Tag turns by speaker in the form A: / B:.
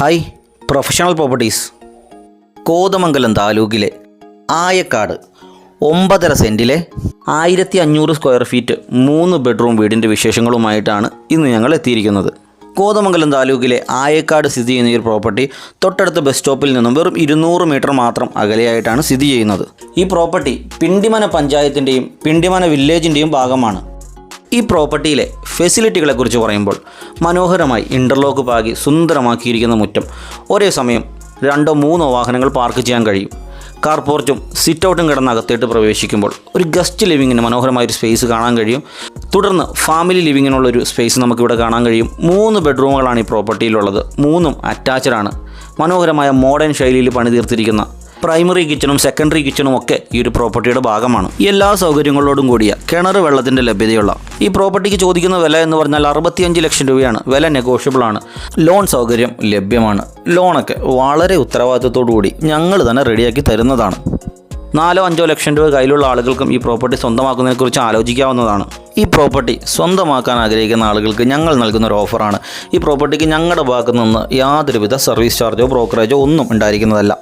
A: Hi professional properties Kothamangalam താലൂക്കിലെ Ayakkad 9.5 സെൻറ്റിലെ 1500 square feet 3 bedroom വീടിൻ്റെ വിശേഷങ്ങളുമായിട്ടാണ് ഇന്ന് ഞങ്ങൾ എത്തിയിരിക്കുന്നത്. കോതമംഗലം താലൂക്കിലെ ആയക്കാട് സ്ഥിതി ചെയ്യുന്ന ഈ പ്രോപ്പർട്ടി തൊട്ടടുത്ത ബസ് സ്റ്റോപ്പിൽ നിന്നും വെറും 200 മീറ്റർ മാത്രം അകലെയായിട്ടാണ് സ്ഥിതി ചെയ്യുന്നത്. ഈ പ്രോപ്പർട്ടി പിണ്ടിമന പഞ്ചായത്തിൻ്റെയും പിണ്ടിമന വില്ലേജിൻ്റെയും ഭാഗമാണ്. ഈ പ്രോപ്പർട്ടിയിലെ ഫെസിലിറ്റികളെക്കുറിച്ച് പറയുമ്പോൾ മനോഹരമായി ഇൻ്റർലോക്ക് പാകി സുന്ദരമാക്കിയിരിക്കുന്ന മുറ്റം, ഒരേ സമയം 2-3 വാഹനങ്ങൾ പാർക്ക് ചെയ്യാൻ കഴിയും. കാർ പോർച്ചും സിറ്റ് ഔട്ടും കിടന്ന് അകത്തേട്ട് പ്രവേശിക്കുമ്പോൾ ഒരു ഗസ്റ്റ് ലിവിങ്ങിന് മനോഹരമായൊരു സ്പേസ് കാണാൻ കഴിയും. തുടർന്ന് ഫാമിലി ലിവിങ്ങിനുള്ളൊരു സ്പേസ് നമുക്കിവിടെ കാണാൻ കഴിയും. 3 ബെഡ്റൂമുകളാണ് ഈ പ്രോപ്പർട്ടിയിലുള്ളത്. 3ഉം അറ്റാച്ച്ഡ് ആണ്. മനോഹരമായ മോഡേൺ ശൈലിയിൽ പണിതീർത്തിരിക്കുന്ന പ്രൈമറി കിച്ചണും സെക്കൻഡറി കിച്ചണും ഒക്കെ ഈ ഒരു പ്രോപ്പർട്ടിയുടെ ഭാഗമാണ്. എല്ലാ സൗകര്യങ്ങളോടും കൂടിയ കിണർ വെള്ളത്തിൻ്റെ ലഭ്യതയുള്ള ഈ പ്രോപ്പർട്ടിക്ക് ചോദിക്കുന്ന വില എന്ന് പറഞ്ഞാൽ 65 ലക്ഷം രൂപയാണ്. വില നെഗോഷ്യബിൾ ആണ്. ലോൺ സൗകര്യം ലഭ്യമാണ്. ലോണൊക്കെ വളരെ ഉത്തരവാദിത്തത്തോടു കൂടി ഞങ്ങൾ തന്നെ റെഡിയാക്കി തരുന്നതാണ്. 4-5 ലക്ഷം രൂപ കയ്യിലുള്ള ആളുകൾക്കും ഈ പ്രോപ്പർട്ടി സ്വന്തമാക്കുന്നതിനെക്കുറിച്ച് ആലോചിക്കാവുന്നതാണ്. ഈ പ്രോപ്പർട്ടി സ്വന്തമാക്കാൻ ആഗ്രഹിക്കുന്ന ആളുകൾക്ക് ഞങ്ങൾ നൽകുന്ന ഒരു ഓഫറാണ്. ഈ പ്രോപ്പർട്ടിക്ക് ഞങ്ങളുടെ ഭാഗത്തു നിന്ന് യാതൊരുവിധ സർവീസ് ചാർജോ ബ്രോക്കറേജോ ഒന്നും ഉണ്ടായിരിക്കുന്നതല്ല.